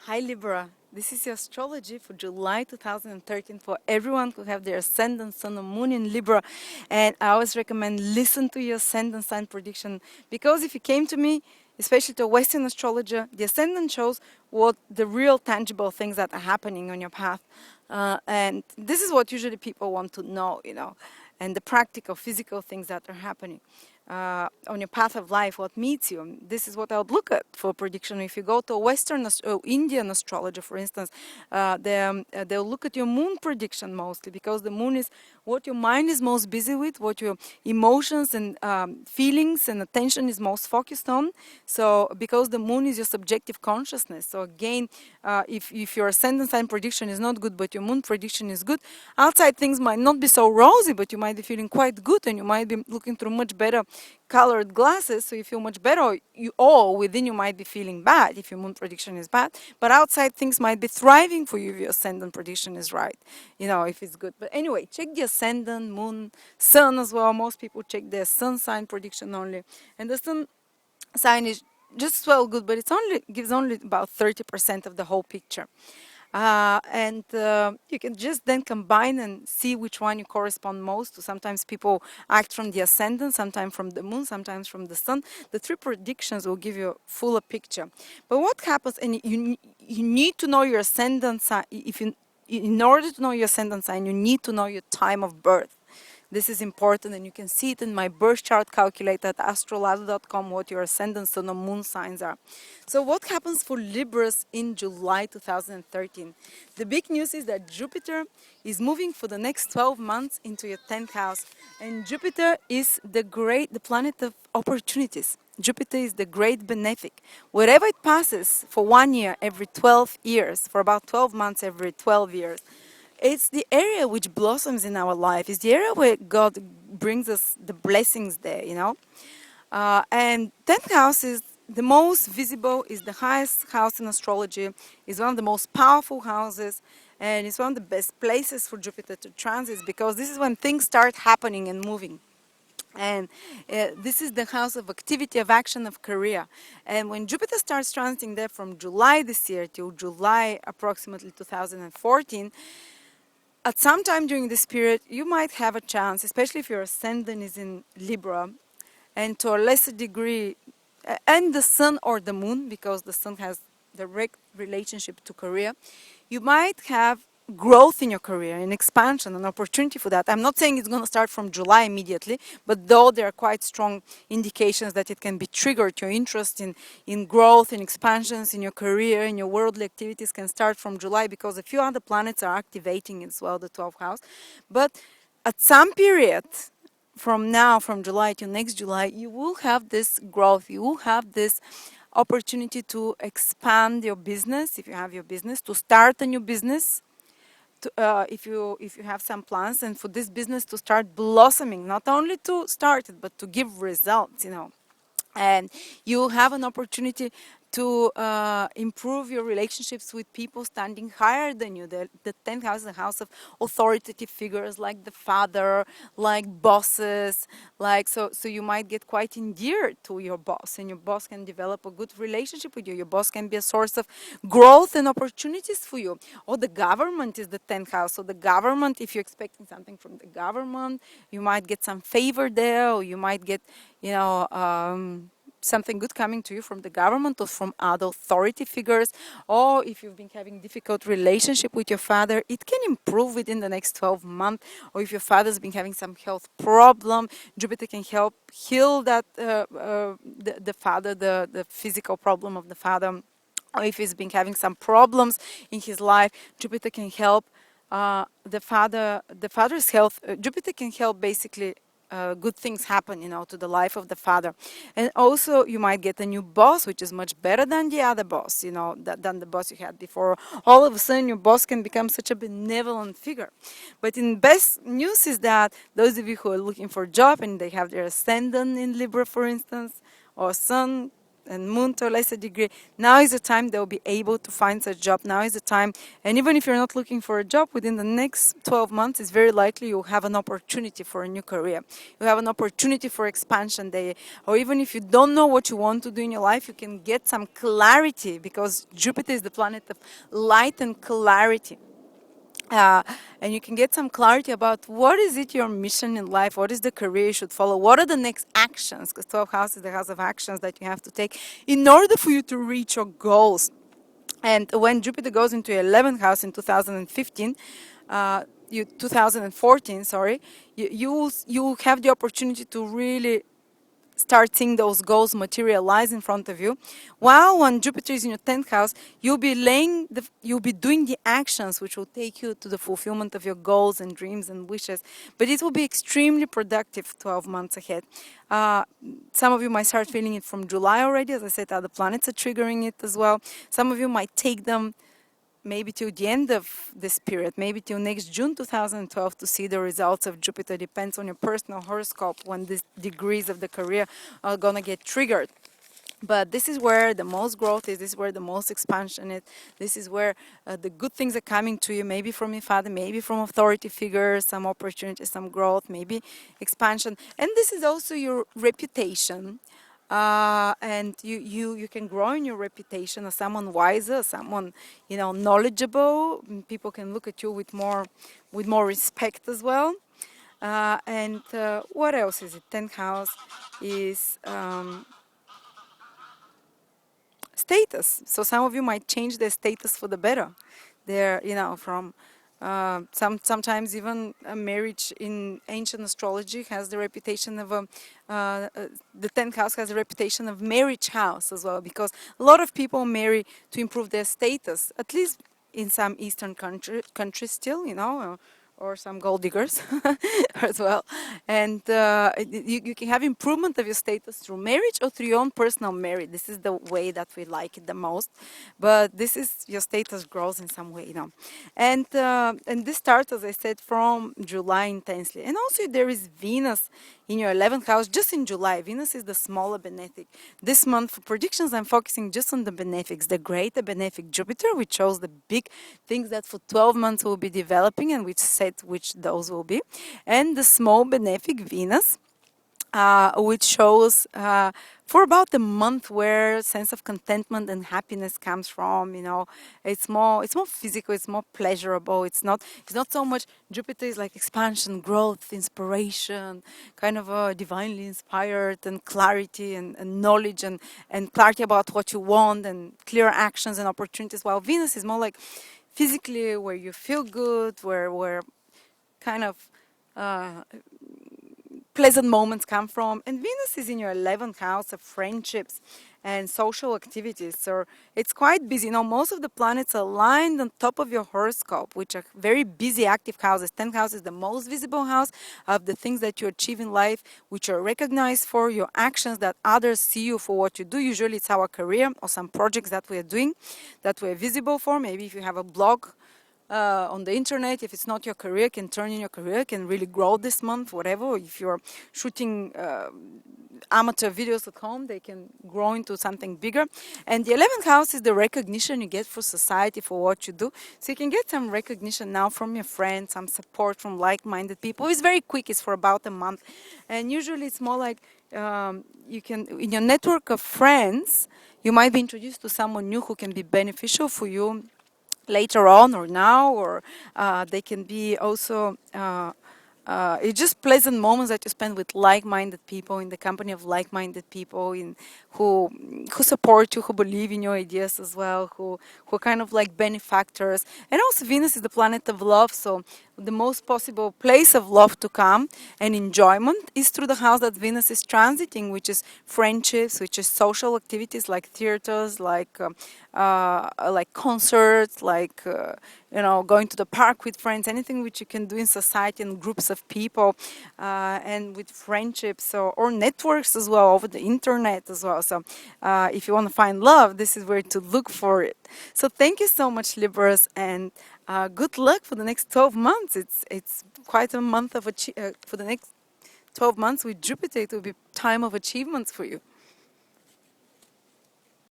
Hi Libra, this is your astrology for July 2013 for everyone who have their ascendant, sun or moon in Libra. And I always recommend listen to your ascendant sign prediction, because if you came to me, especially to a Western astrologer, the ascendant shows what the real tangible things that are happening on your path. And this is what usually people want to know, and the practical, physical things that are happening. On your path of life, what meets you. This is what I would look at for prediction. If you go to a Western, Indian astrologer, for instance, they'll look at your moon prediction mostly, because the moon is what your mind is most busy with, what your emotions and feelings and attention is most focused on. So, because the moon is your subjective consciousness. So again, if your ascendant sign prediction is not good, but your moon prediction is good, outside things might not be so rosy, but you might be feeling quite good, and you might be looking through much better colored glasses, so you feel much better. Or within you might be feeling bad if your moon prediction is bad, but outside things might be thriving for you if your ascendant prediction is right, if it's good. But anyway, check the ascendant, moon, sun as well. Most people check their sun sign prediction only, and the sun sign is just well good, but it's only gives only about 30% of the whole picture. And you can just then combine and see which one you correspond most to. Sometimes people act from the ascendant, sometimes from the moon, sometimes from the sun. The three predictions will give you a fuller picture. But what happens, and you need to know your ascendant sign. In order to know your ascendant sign, you need to know your time of birth. This is important, and you can see it in my birth chart calculator at astrolada.com what your ascendant, sun, and moon signs are. So what happens for Libras in July 2013? The big news is that Jupiter is moving for the next 12 months into your 10th house. And Jupiter is the planet of opportunities. Jupiter is the great benefic. Wherever it passes for 1 year every 12 years, for about 12 months every 12 years, it's the area which blossoms in our life. It's the area where God brings us the blessings there. And 10th house is the most visible, is the highest house in astrology, is one of the most powerful houses, and it's one of the best places for Jupiter to transit, because this is when things start happening and moving. And this is the house of activity, of action, of career. And when Jupiter starts transiting there from July this year till July approximately 2014, at some time during this period, you might have a chance, especially if your ascendant is in Libra, and to a lesser degree, and the sun or the moon, because the sun has direct relationship to career, you might have growth in your career, an expansion, an opportunity for that. I'm not saying it's going to start from July immediately, but though there are quite strong indications that it can be triggered, your interest in growth, in expansions in your career, in your worldly activities can start from July, because a few other planets are activating as well, the 12th house. But at some period, from now, from July to next July, you will have this growth, you will have this opportunity to expand your business, if you have your business, to start a new business, if you have some plans, and for this business to start blossoming, not only to start it, but to give results. And you have an opportunity to improve your relationships with people standing higher than you. The 10th house is the house of authoritative figures, like the father, like bosses, so you might get quite endeared to your boss, and your boss can develop a good relationship with you. Your boss can be a source of growth and opportunities for you. Or the government is the 10th house. So the government, if you're expecting something from the government, you might get some favor there, or you might get, something good coming to you from the government or from other authority figures. Or if you've been having difficult relationship with your father, it can improve within the next 12 months. Or if your father's been having some health problem, Jupiter can help heal that the father, the physical problem of the father. Or if he's been having some problems in his life, Jupiter can help the father's health. Jupiter can help basically good things happen, to the life of the father. And also you might get a new boss, which is much better than the other boss, than the boss you had before. All of a sudden your boss can become such a benevolent figure. But in best news is that those of you who are looking for a job and they have their ascendant in Libra, for instance, or sun, and Moon to a lesser degree, now is the time they'll be able to find a job. Now is the time, and even if you're not looking for a job, within the next 12 months, it's very likely you'll have an opportunity for a new career. You have an opportunity for expansion there, or even if you don't know what you want to do in your life, you can get some clarity, because Jupiter is the planet of light and clarity. And you can get some clarity about what is it your mission in life, what is the career you should follow, what are the next actions, because 12th house is the house of actions that you have to take in order for you to reach your goals. And when Jupiter goes into your 11th house in 2015, 2014, sorry, you have the opportunity to really start seeing those goals materialize in front of you. While when Jupiter is in your 10th house, you'll be doing the actions which will take you to the fulfillment of your goals and dreams and wishes. But it will be extremely productive 12 months ahead. Some of you might start feeling it from July already. As I said, other planets are triggering it as well. Some of you might take them maybe till the end of this period, maybe till next June 2012 to see the results of Jupiter. Depends on your personal horoscope when these degrees of the career are gonna get triggered. But this is where the most growth is, this is where the most expansion is, this is where the good things are coming to you, maybe from your father, maybe from authority figures, some opportunity, some growth, maybe expansion. And this is also your reputation. And you can grow in your reputation as someone wiser, someone knowledgeable. People can look at you with more respect as well. And what else is it? 10th house is status. So some of you might change their status for the better. They're from sometimes even a marriage in ancient astrology has the reputation of the 10th house has a reputation of marriage house as well, because a lot of people marry to improve their status, at least in some Eastern countries still, or some gold diggers as well. And you can have improvement of your status through marriage or through your own personal merit. This is the way that we like it the most. But this is your status grows in some way, And this starts, as I said, from July intensely. And also there is Venus in your 11th house just in July. Venus is the smaller benefic. This month for predictions, I'm focusing just on the benefics, the greater benefic Jupiter, which shows the big things that for 12 months will be developing and which set which those will be, and the small benefic Venus, which shows for about a month where sense of contentment and happiness comes from. It's more physical, it's more pleasurable. It's not so much. Jupiter is like expansion, growth, inspiration, kind of divinely inspired, and clarity and knowledge and clarity about what you want and clear actions and opportunities. While Venus is more like physically, where you feel good, where kind of pleasant moments come from. And Venus is in your 11th house of friendships and social activities. So it's quite busy. Most of the planets are aligned on top of your horoscope, which are very busy, active houses. 10th house is the most visible house of the things that you achieve in life, which are recognized for your actions, that others see you for what you do. Usually it's our career or some projects that we are doing that we're visible for. Maybe if you have a blog, on the internet, if it's not your career, can turn in your career, can really grow this month, whatever. If you're shooting amateur videos at home, they can grow into something bigger. And the 11th house is the recognition you get for society for what you do. So you can get some recognition now from your friends, some support from like-minded people. It's very quick, it's for about a month. And usually it's more like you can, in your network of friends, you might be introduced to someone new who can be beneficial for you later on or now, or they can be also it's just pleasant moments that you spend with like-minded people, in the company of like-minded people, who support you, who believe in your ideas as well, who kind of like benefactors. And also Venus is the planet of love, so the most possible place of love to come and enjoyment is through the house that Venus is transiting, which is friendships, which is social activities like theaters, like concerts, like going to the park with friends, anything which you can do in society and groups of people, and with friendships or networks as well, over the internet as well. So if you want to find love, this is where to look for it. So thank you so much, Libras, and good luck for the next 12 months. It's quite a month of for the next 12 months with Jupiter. It will be time of achievements for you.